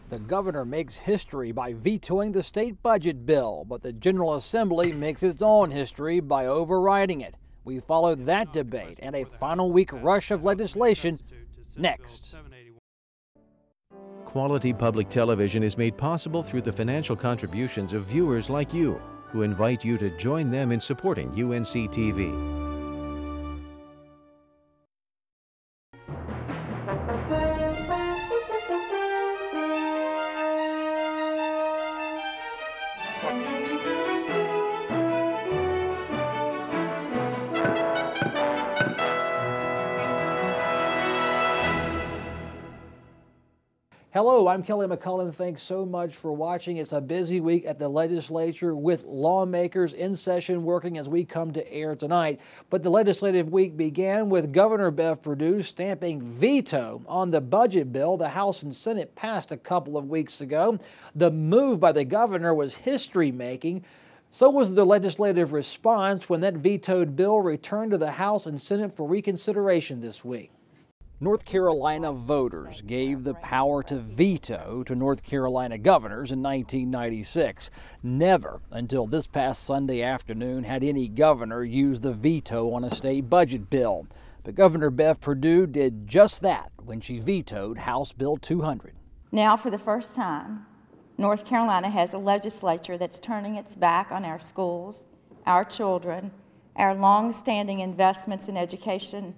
The governor makes history by vetoing the state budget bill, but the General Assembly makes its own history by overriding it. We follow that debate and a final week rush of legislation next. Quality public television is made possible through the financial contributions of viewers like you, who invite you to join them in supporting UNC-TV. Hello, I'm Kelly McCullen. Thanks so much for watching. It's a busy week at the legislature with lawmakers in session working as we come to air tonight. But the legislative week began with Governor Bev Perdue stamping veto on the budget bill the House and Senate passed a couple of weeks ago. The move by the governor was history-making. So was the legislative response when that vetoed bill returned to the House and Senate for reconsideration this week. North Carolina voters gave the power to veto to North Carolina governors in 1996. Never until this past Sunday afternoon had any governor use the veto on a state budget bill. But Governor Bev Perdue did just that when she vetoed House Bill 200. Now, for the first time, North Carolina has a legislature that's turning its back on our schools, our children, our long-standing investments in education,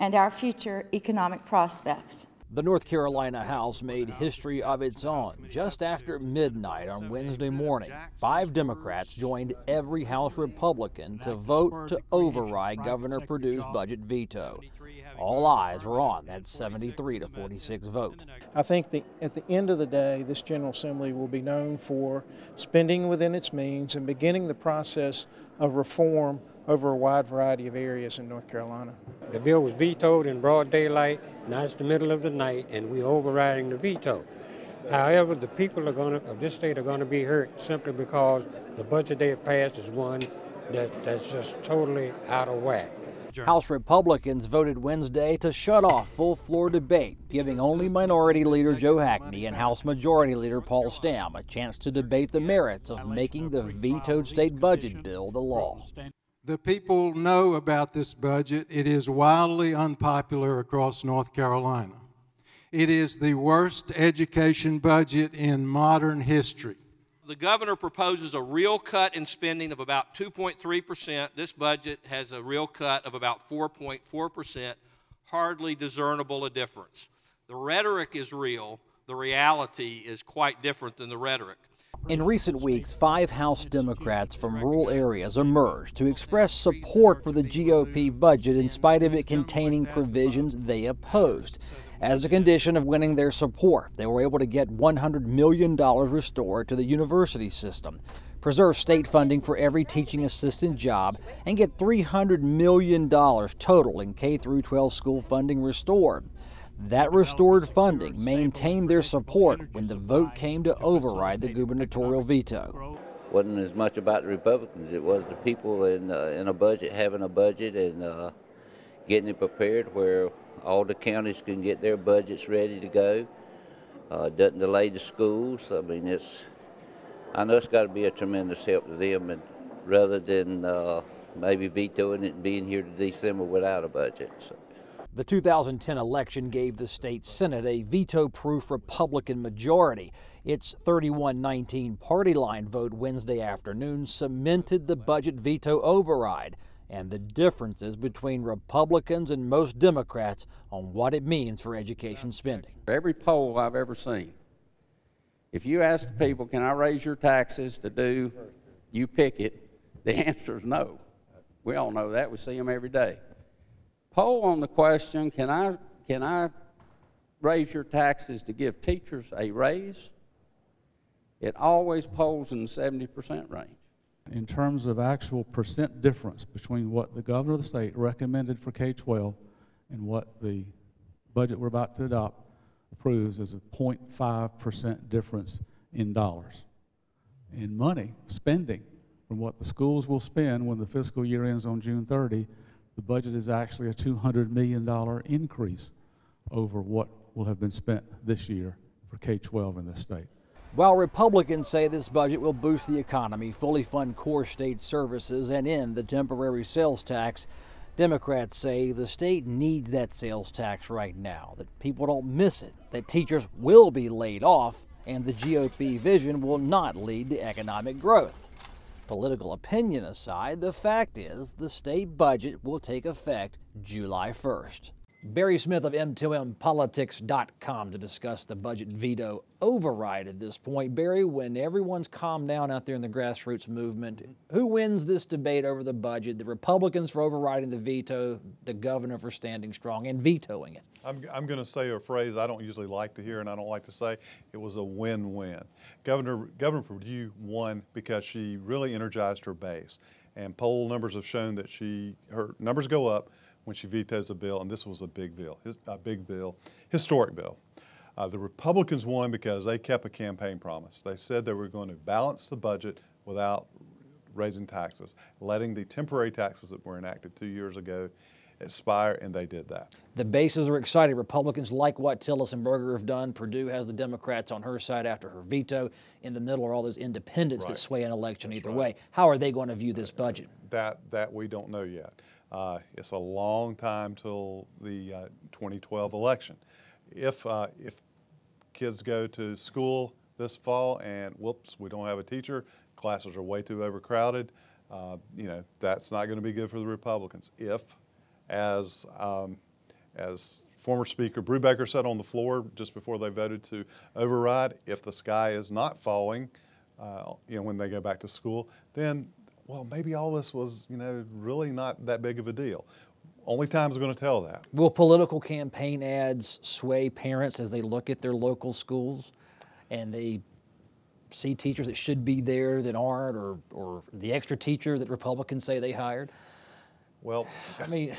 and our future economic prospects. The North Carolina House made history of its own. Just after midnight on Wednesday morning, 5 Democrats joined every House Republican to vote to override Governor Perdue's budget veto. All eyes were on that 73-46 vote. I think at the end of the day, this General Assembly will be known for spending within its means and beginning the process of reform over a wide variety of areas in North Carolina. The bill was vetoed in broad daylight. Now it's the middle of the night, and we're overriding the veto. However, the people of this state are going to be hurt simply because the budget they have passed is one that's just totally out of whack. House Republicans voted Wednesday to shut off full floor debate, giving only Minority Leader Joe Hackney and House Majority Leader Paul Stam a chance to debate the merits of making the vetoed state budget bill the law. The people know about this budget. It is wildly unpopular across North Carolina. It is the worst education budget in modern history. The governor proposes a real cut in spending of about 2.3%. This budget has a real cut of about 4.4%, hardly discernible a difference. The rhetoric is real. The reality is quite different than the rhetoric. In recent weeks, 5 House Democrats from rural areas emerged to express support for the GOP budget in spite of it containing provisions they opposed. As a condition of winning their support, they were able to get $100 million restored to the university system, preserve state funding for every teaching assistant job, and get $300 million total in K-12 school funding restored. That restored funding maintained their support when the vote came to override the gubernatorial veto. Wasn't as much about the Republicans. It was the people in a budget, having a budget and getting it prepared where all the counties can get their budgets ready to go. Doesn't delay the schools. I mean, I know it's got to be a tremendous help to them, and rather than maybe vetoing it and being here to December without a budget. So. The 2010 election gave the state Senate a veto-proof Republican majority. Its 31-19 party line vote Wednesday afternoon cemented the budget veto override and the differences between Republicans and most Democrats on what it means for education spending. Every poll I've ever seen, if you ask the people, can I raise your taxes to do, you pick it, the answer is no. We all know that. We see them every day. Poll on the question, can I raise your taxes to give teachers a raise? It always polls in the 70% range. In terms of actual percent difference between what the governor of the state recommended for K-12 and what the budget we're about to adopt approves, is a 0.5% difference in dollars. In money, spending, from what the schools will spend when the fiscal year ends on June 30, the budget is actually a $200 million increase over what will have been spent this year for K-12 in this state. While Republicans say this budget will boost the economy, fully fund core state services, and end the temporary sales tax, Democrats say the state needs that sales tax right now, that people don't miss it, that teachers will be laid off, and the GOP vision will not lead to economic growth. Political opinion aside, the fact is the state budget will take effect July 1st. Barry Smith of M2MPolitics.com to discuss the budget veto override at this point. Barry, when everyone's calmed down out there in the grassroots movement, who wins this debate over the budget? The Republicans for overriding the veto, the governor for standing strong and vetoing it? I'm going to say a phrase I don't usually like to hear and I don't like to say. It was a win-win. Governor Perdue won because she really energized her base. And poll numbers have shown that her numbers go up when she vetoes a bill, and this was a big bill, historic bill. The Republicans won because they kept a campaign promise. They said they were going to balance the budget without raising taxes, letting the temporary taxes that were enacted 2 years ago expire, and they did that. The bases are excited. Republicans like what Tillis and Berger have done. Perdue has the Democrats on her side after her veto. In the middle are all those independents that sway an election either way. How are they going to view this budget? That we don't know yet. It's a long time till the 2012 election. If kids go to school this fall and whoops, we don't have a teacher, classes are way too overcrowded, that's not going to be good for the Republicans. If, as former Speaker Brubaker said on the floor just before they voted to override, if the sky is not falling, when they go back to school, then well, maybe all this was, really not that big of a deal. Only time's going to tell that. Will political campaign ads sway parents as they look at their local schools and they see teachers that should be there that aren't, or the extra teacher that Republicans say they hired? Well, I mean,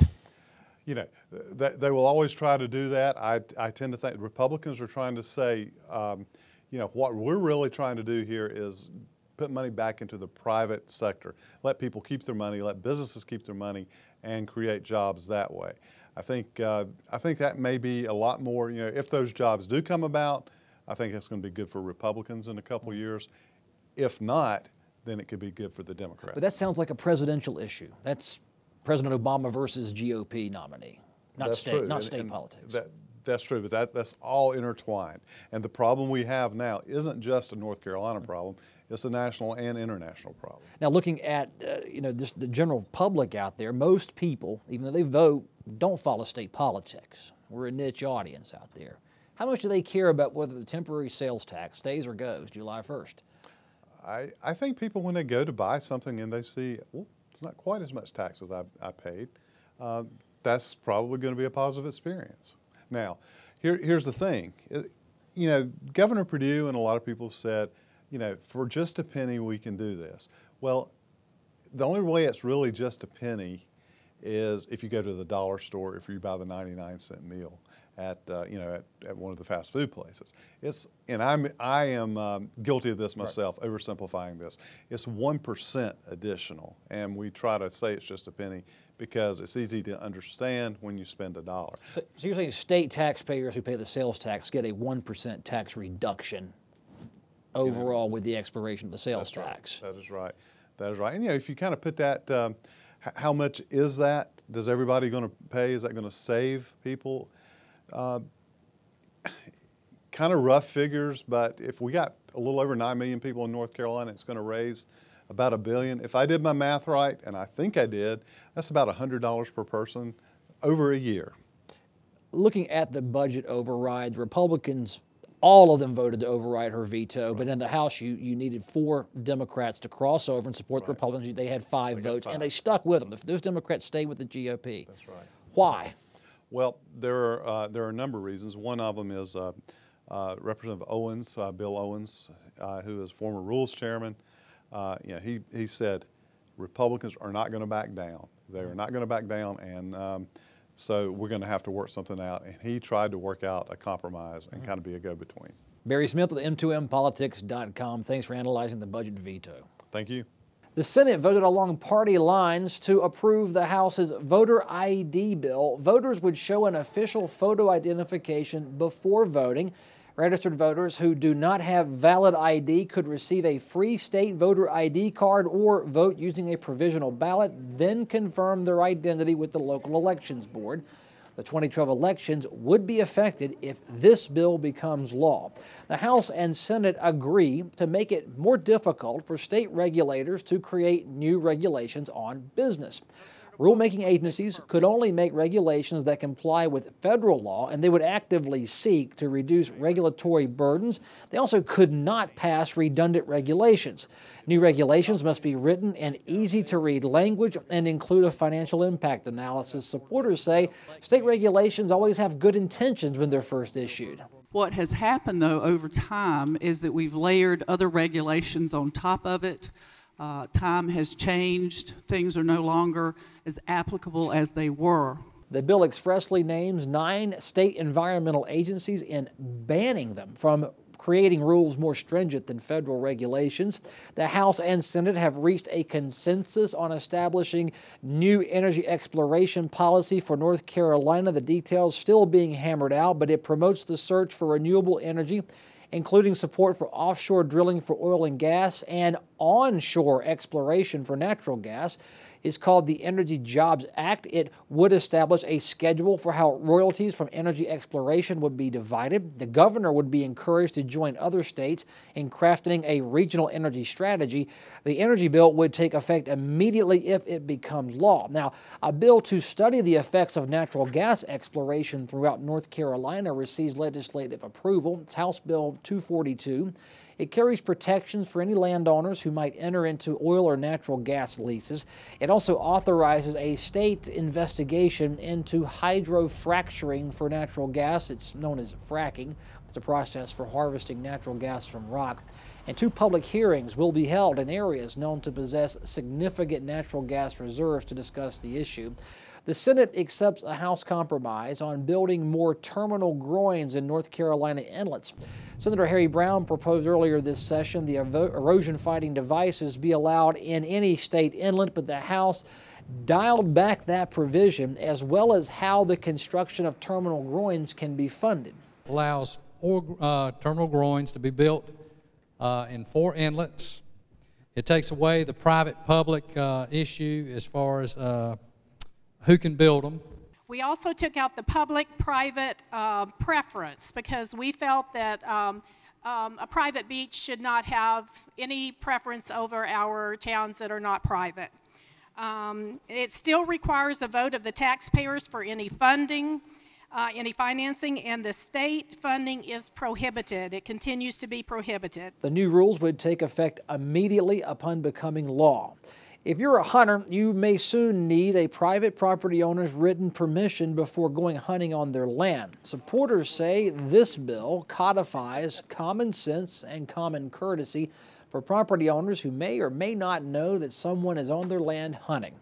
they will always try to do that. I tend to think Republicans are trying to say, what we're really trying to do here is put money back into the private sector. Let people keep their money, let businesses keep their money, and create jobs that way. I think that may be a lot more, if those jobs do come about, I think it's going to be good for Republicans in a couple years. If not, then it could be good for the Democrats. But that sounds like a presidential issue. That's President Obama versus GOP nominee, not state politics. That's true, but that's all intertwined. And the problem we have now isn't just a North Carolina problem. It's a national and international problem. Now, looking at just the general public out there, most people, even though they vote, don't follow state politics. We're a niche audience out there. How much do they care about whether the temporary sales tax stays or goes July 1st? I think people, when they go to buy something and they see, well, it's not quite as much tax as I paid, that's probably going to be a positive experience. Now, here's the thing. Governor Perdue and a lot of people have said, for just a penny we can do this. Well, the only way it's really just a penny is if you go to the dollar store, if you buy the 99-cent meal at one of the fast food places. I am guilty of this myself, oversimplifying this. It's 1% additional, and we try to say it's just a penny because it's easy to understand when you spend $1. So you're saying state taxpayers who pay the sales tax get a 1% tax reduction overall with the expiration of the sales tax. That is right. That is right. And if you kind of put that, how much is that? Does everybody going to pay? Is that going to save people? Kind of rough figures, but if we got a little over 9 million people in North Carolina, it's going to raise about $1 billion. If I did my math right, and I think I did, that's about $100 per person over a year. Looking at the budget overrides, Republicans, all of them voted to override her veto, but in the House you needed 4 Democrats to cross over and support the Republicans. They had 5 votes, and they stuck with them. If those Democrats stayed with the GOP. That's right. Why? Well, there are a number of reasons. One of them is Representative Owens, Bill Owens, who is former Rules Chairman. He said Republicans are not going to back down. They are not going to back down, and so we're going to have to work something out. And he tried to work out a compromise and kind of be a go-between. Barry Smith with M2MPolitics.com. Thanks for analyzing the budget veto. Thank you. The Senate voted along party lines to approve the House's voter ID bill. Voters would show an official photo identification before voting. Registered voters who do not have valid ID could receive a free state voter ID card or vote using a provisional ballot, then confirm their identity with the local elections board. The 2012 elections would be affected if this bill becomes law. The House and Senate agree to make it more difficult for state regulators to create new regulations on business. Rulemaking agencies could only make regulations that comply with federal law, and they would actively seek to reduce regulatory burdens. They also could not pass redundant regulations. New regulations must be written in easy-to-read language and include a financial impact analysis. Supporters say state regulations always have good intentions when they're first issued. What has happened, though, over time is that we've layered other regulations on top of it. Time has changed. Things are no longer as applicable as they were. The bill expressly names 9 state environmental agencies and banning them from creating rules more stringent than federal regulations. The House and Senate have reached a consensus on establishing new energy exploration policy for North Carolina. The details still being hammered out, but it promotes the search for renewable energy, including support for offshore drilling for oil and gas and onshore exploration for natural gas. Is called the Energy Jobs Act. It would establish a schedule for how royalties from energy exploration would be divided. The governor would be encouraged to join other states in crafting a regional energy strategy. The energy bill would take effect immediately if it becomes law. Now, a bill to study the effects of natural gas exploration throughout North Carolina receives legislative approval. It's House Bill 242. It carries protections for any landowners who might enter into oil or natural gas leases. It also authorizes a state investigation into hydrofracturing for natural gas. It's known as fracking. It's a process for harvesting natural gas from rock. And 2 public hearings will be held in areas known to possess significant natural gas reserves to discuss the issue. The Senate accepts a House compromise on building more terminal groins in North Carolina inlets. Senator Harry Brown proposed earlier this session the erosion-fighting devices be allowed in any state inlet, but the House dialed back that provision, as well as how the construction of terminal groins can be funded. Allows 4 terminal groins to be built in 4 inlets. It takes away the private-public issue as far as who can build them. We also took out the public-private preference because we felt that a private beach should not have any preference over our towns that are not private. It still requires a vote of the taxpayers for any funding, any financing, and the state funding is prohibited. It continues to be prohibited. The new rules would take effect immediately upon becoming law. If you're a hunter, you may soon need a private property owner's written permission before going hunting on their land. Supporters say this bill codifies common sense and common courtesy for property owners who may or may not know that someone is on their land hunting.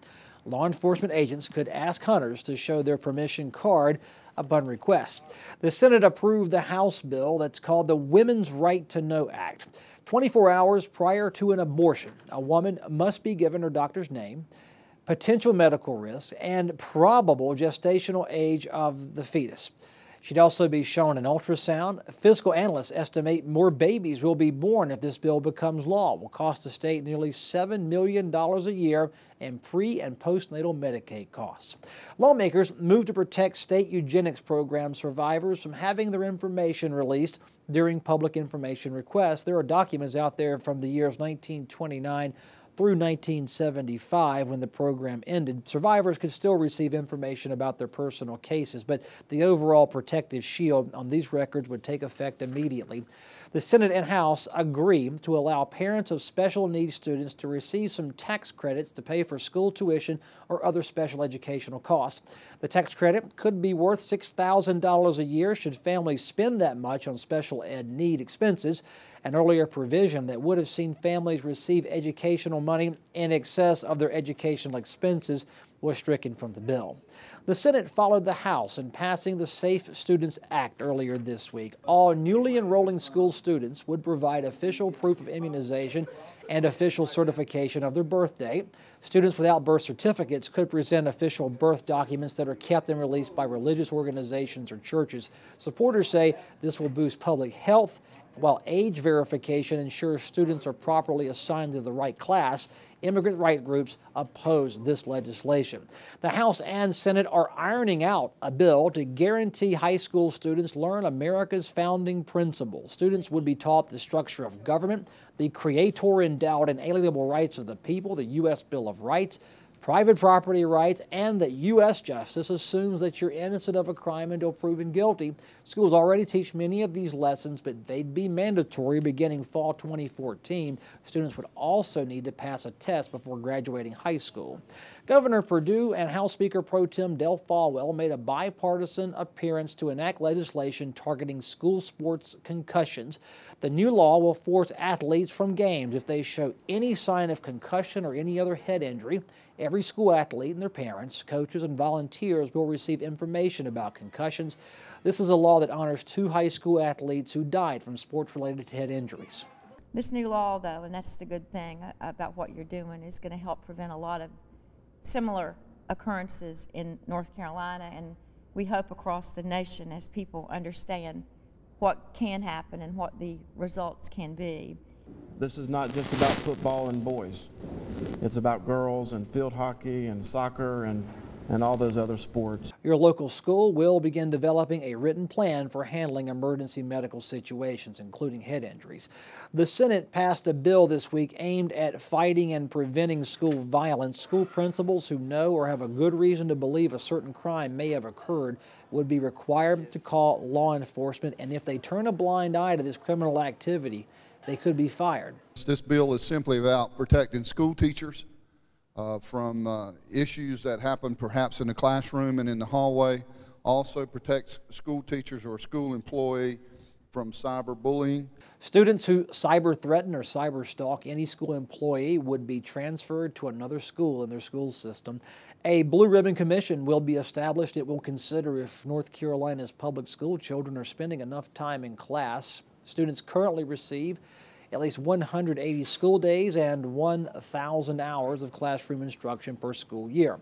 Law enforcement agents could ask hunters to show their permission card upon request. The Senate approved the House bill that's called the Women's Right to Know Act. 24 hours prior to an abortion, a woman must be given her doctor's name, potential medical risks, and probable gestational age of the fetus. She'd also be shown an ultrasound. Fiscal analysts estimate more babies will be born if this bill becomes law. It will cost the state nearly $7 million a year in pre- and postnatal Medicaid costs. Lawmakers moved to protect state eugenics program survivors from having their information released during public information requests. There are documents out there from the years 1929 through 1975 when the program ended. Survivors could still receive information about their personal cases, but the overall protective shield on these records would take effect immediately. The Senate and House agree to allow parents of special needs students to receive some tax credits to pay for school tuition or other special educational costs. The tax credit could be worth $6,000 a year should families spend that much on special ed need expenses. An earlier provision that would have seen families receive educational money in excess of their educational expenses was stricken from the bill. The Senate followed the House in passing the Safe Students Act earlier this week. All newly enrolling school students would provide official proof of immunization and official certification of their birth date. Students without birth certificates could present official birth documents that are kept and released by religious organizations or churches. Supporters say this will boost public health, while age verification ensures students are properly assigned to the right class. Immigrant rights groups oppose this legislation. The House and Senate are ironing out a bill to guarantee high school students learn America's founding principles. Students would be taught the structure of government, the creator endowed inalienable rights of the people, the U.S. Bill of Rights, private property rights, and that U.S. justice assumes that you're innocent of a crime until proven guilty. Schools already teach many of these lessons, but they'd be mandatory beginning fall 2014. Students would also need to pass a test before graduating high school. Governor Perdue and House Speaker Pro Tem Del Folwell made a bipartisan appearance to enact legislation targeting school sports concussions. The new law will force athletes from games if they show any sign of concussion or any other head injury. Every school athlete and their parents, coaches, and volunteers will receive information about concussions. This is a law that honors 2 high school athletes who died from sports-related head injuries. This new law, though, and that's the good thing about what you're doing, is going to help prevent a lot of similar occurrences in North Carolina, and we hope across the nation as people understand what can happen and what the results can be. This is not just about football and boys. It's about girls and field hockey and soccer and all those other sports. Your local school will begin developing a written plan for handling emergency medical situations, including head injuries. The Senate passed a bill this week aimed at fighting and preventing school violence. School principals who know or have a good reason to believe a certain crime may have occurred would be required to call law enforcement, and if they turn a blind eye to this criminal activity, they could be fired. This bill is simply about protecting school teachers from issues that happen perhaps in the classroom and in the hallway. Also protects school teachers or school employee from cyberbullying. Students who cyber threaten or cyber stalk any school employee would be transferred to another school in their school system. A Blue Ribbon Commission will be established. It will consider if North Carolina's public school children are spending enough time in class. Students currently receive at least 180 school days and 1,000 hours of classroom instruction per school year.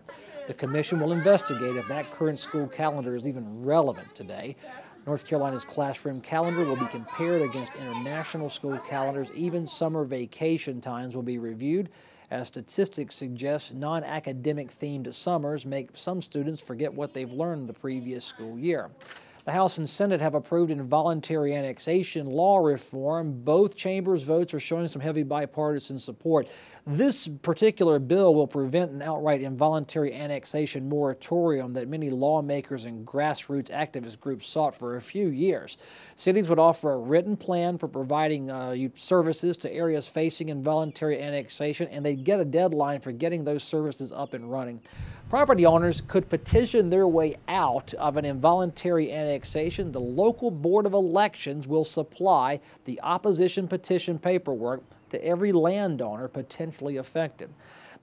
The commission will investigate if that current school calendar is even relevant today. North Carolina's classroom calendar will be compared against international school calendars. Even summer vacation times will be reviewed, as statistics suggest non-academic themed summers make some students forget what they've learned the previous school year. The House and Senate have approved involuntary annexation law reform. Both chambers' votes are showing some heavy bipartisan support. This particular bill will prevent an outright involuntary annexation moratorium that many lawmakers and grassroots activist groups sought for a few years. Cities would offer a written plan for providing services to areas facing involuntary annexation, and they'd get a deadline for getting those services up and running. Property owners could petition their way out of an involuntary annexation. The local Board of Elections will supply the opposition petition paperwork to every landowner potentially affected.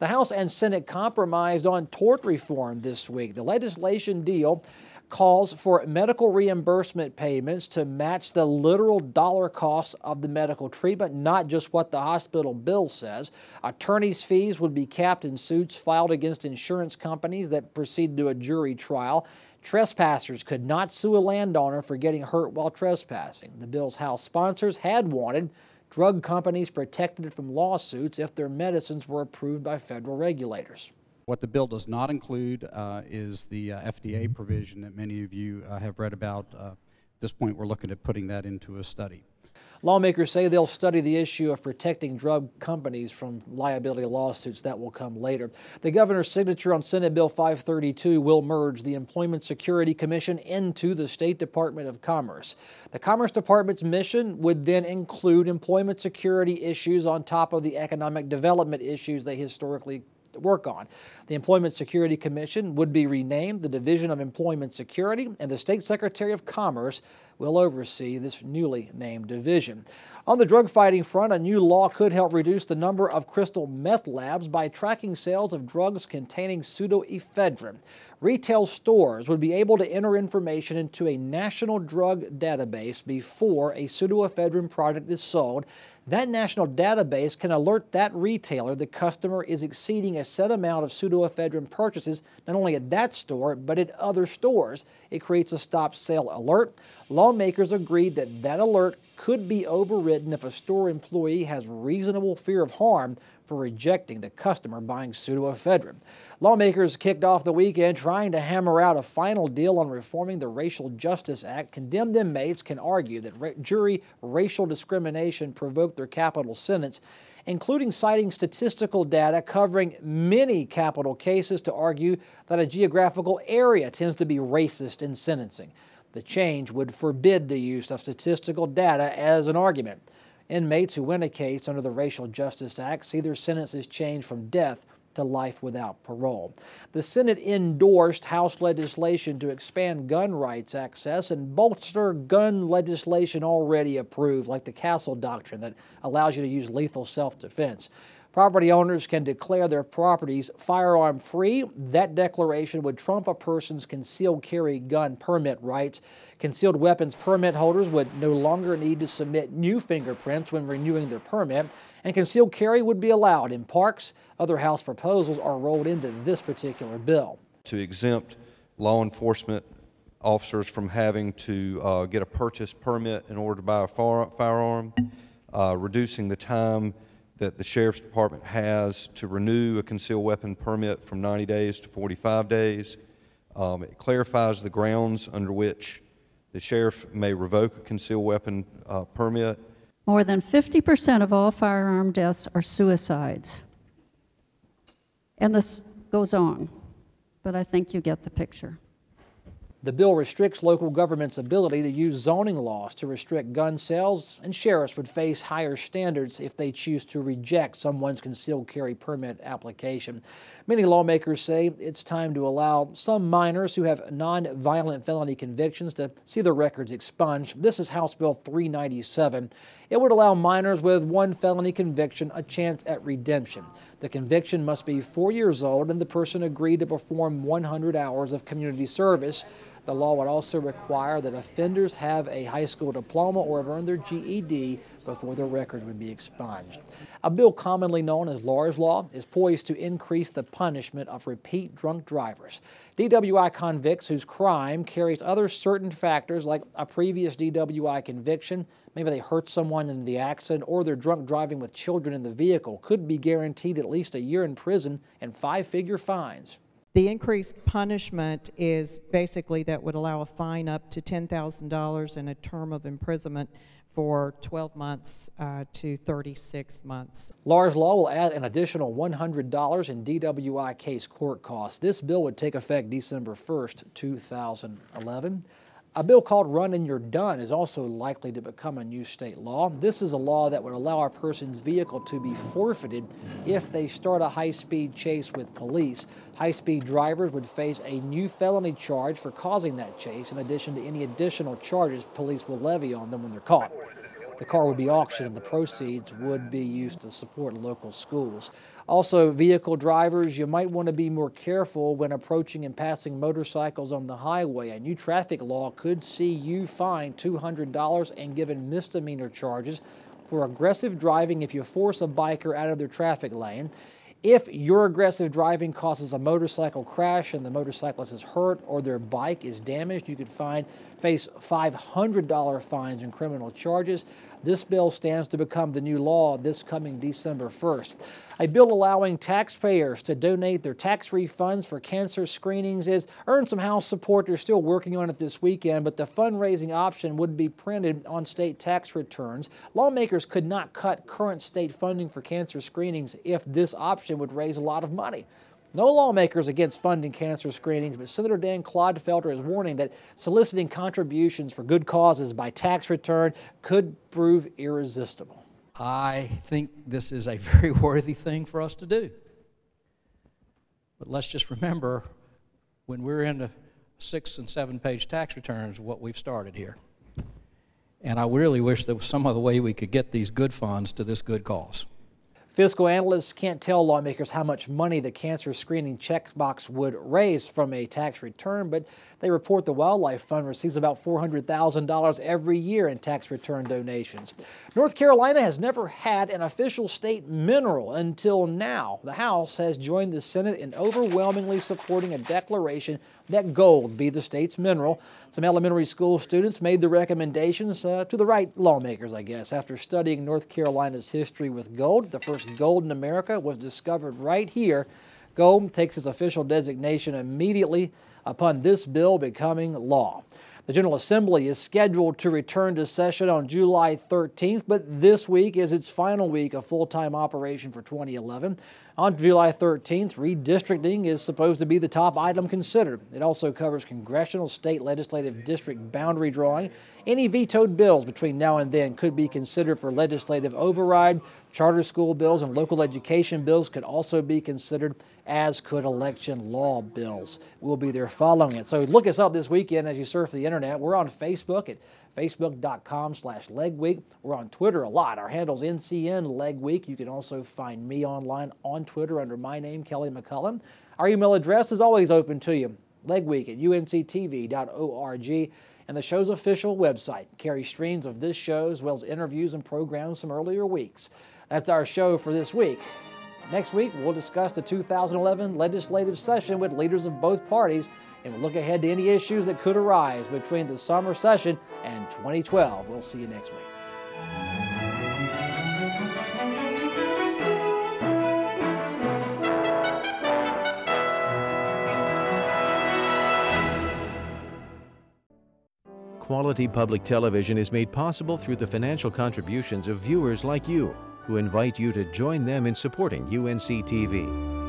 The House and Senate compromised on tort reform this week. The legislation deal calls for medical reimbursement payments to match the literal dollar costs of the medical treatment, not just what the hospital bill says. Attorneys' fees would be capped in suits filed against insurance companies that proceed to a jury trial. Trespassers could not sue a landowner for getting hurt while trespassing. The bill's House sponsors had wanted drug companies protected from lawsuits if their medicines were approved by federal regulators. What the bill does not include is the FDA provision that many of you have read about. At this point, we're looking at putting that into a study. Lawmakers say they'll study the issue of protecting drug companies from liability lawsuits. That will come later. The governor's signature on Senate Bill 532 will merge the Employment Security Commission into the State Department of Commerce. The Commerce Department's mission would then include employment security issues on top of the economic development issues they historically work on. The Employment Security Commission would be renamed the Division of Employment Security, and the State Secretary of Commerce will oversee this newly named division. On the drug fighting front, a new law could help reduce the number of crystal meth labs by tracking sales of drugs containing pseudoephedrine. Retail stores would be able to enter information into a national drug database before a pseudoephedrine product is sold. That national database can alert that retailer the customer is exceeding a set amount of pseudoephedrine purchases, not only at that store, but at other stores. It creates a stop sale alert. Lawmakers agreed that that alert could be overridden if a store employee has reasonable fear of harm for rejecting the customer buying pseudoephedrine. Lawmakers kicked off the weekend trying to hammer out a final deal on reforming the Racial Justice Act. Condemned inmates can argue that jury racial discrimination provoked their capital sentence, including citing statistical data covering many capital cases to argue that a geographical area tends to be racist in sentencing. The change would forbid the use of statistical data as an argument. Inmates who win a case under the Racial Justice Act see their sentences change from death to life without parole. The Senate endorsed House legislation to expand gun rights access and bolster gun legislation already approved, like the Castle Doctrine that allows you to use lethal self-defense. Property owners can declare their properties firearm-free. That declaration would trump a person's concealed carry gun permit rights. Concealed weapons permit holders would no longer need to submit new fingerprints when renewing their permit, and concealed carry would be allowed in parks. Other House proposals are rolled into this particular bill. To exempt law enforcement officers from having to get a purchase permit in order to buy a firearm, reducing the time that the Sheriff's Department has to renew a concealed weapon permit from 90 days to 45 days. It clarifies the grounds under which the Sheriff may revoke a concealed weapon permit. More than 50% of all firearm deaths are suicides. And this goes on, but I think you get the picture. The bill restricts local government's ability to use zoning laws to restrict gun sales, and sheriffs would face higher standards if they choose to reject someone's concealed carry permit application. Many lawmakers say it's time to allow some minors who have non-violent felony convictions to see their records expunged. This is House Bill 397. It would allow minors with one felony conviction a chance at redemption. The conviction must be 4 years old and the person agreed to perform 100 hours of community service. The law would also require that offenders have a high school diploma or have earned their GED before their records would be expunged. A bill commonly known as Laur's Law is poised to increase the punishment of repeat drunk drivers. DWI convicts whose crime carries other certain factors like a previous DWI conviction, maybe they hurt someone in the accident, or they're drunk driving with children in the vehicle, could be guaranteed at least a year in prison and 5-figure fines. The increased punishment is basically that would allow a fine up to $10,000 and a term of imprisonment for 12 months to 36 months. Laur's Law will add an additional $100 in DWI case court costs. This bill would take effect December 1st, 2011. A bill called Run and You're Done is also likely to become a new state law. This is a law that would allow a person's vehicle to be forfeited if they start a high-speed chase with police. High-speed drivers would face a new felony charge for causing that chase, in addition to any additional charges police will levy on them when they're caught. The car would be auctioned and the proceeds would be used to support local schools. Also, vehicle drivers, you might want to be more careful when approaching and passing motorcycles on the highway. A new traffic law could see you fined $200 and given misdemeanor charges for aggressive driving if you force a biker out of their traffic lane. If your aggressive driving causes a motorcycle crash and the motorcyclist is hurt or their bike is damaged, you could face $500 fines and criminal charges. This bill stands to become the new law this coming December 1st. A bill allowing taxpayers to donate their tax refunds for cancer screenings is earned some House support. They're still working on it this weekend, but the fundraising option would be printed on state tax returns. Lawmakers could not cut current state funding for cancer screenings if this option would raise a lot of money. No lawmakers against funding cancer screenings, but Senator Dan Clodfelter is warning that soliciting contributions for good causes by tax return could prove irresistible. I think this is a very worthy thing for us to do. But let's just remember, when we're into 6- and 7-page tax returns, what we've started here. And I really wish there was some other way we could get these good funds to this good cause. Fiscal analysts can't tell lawmakers how much money the cancer screening checkbox would raise from a tax return, but they report the Wildlife Fund receives about $400,000 every year in tax return donations. North Carolina has never had an official state mineral until now. The House has joined the Senate in overwhelmingly supporting a declaration that gold be the state's mineral. Some elementary school students made the recommendations to the right lawmakers, I guess. After studying North Carolina's history with gold, the first gold in America was discovered right here. Gold takes its official designation immediately upon this bill becoming law. The General Assembly is scheduled to return to session on July 13th, but this week is its final week of full-time operation for 2011. On July 13th, redistricting is supposed to be the top item considered. It also covers congressional state legislative district boundary drawing. Any vetoed bills between now and then could be considered for legislative override. Charter school bills and local education bills could also be considered, as could election law bills. We'll be there following it. So look us up this weekend as you surf the internet. We're on Facebook at facebook.com/Legweek. We're on Twitter a lot. Our handle's NCN Legweek. You can also find me online on Twitter under my name, Kelly McCullum. Our email address is always open to you, legweek@unctv.org. And the show's official website carries streams of this show as well as interviews and programs from earlier weeks. That's our show for this week. Next week, we'll discuss the 2011 legislative session with leaders of both parties, and we'll look ahead to any issues that could arise between the summer session and 2012. We'll see you next week. Quality public television is made possible through the financial contributions of viewers like you, who invite you to join them in supporting UNC-TV.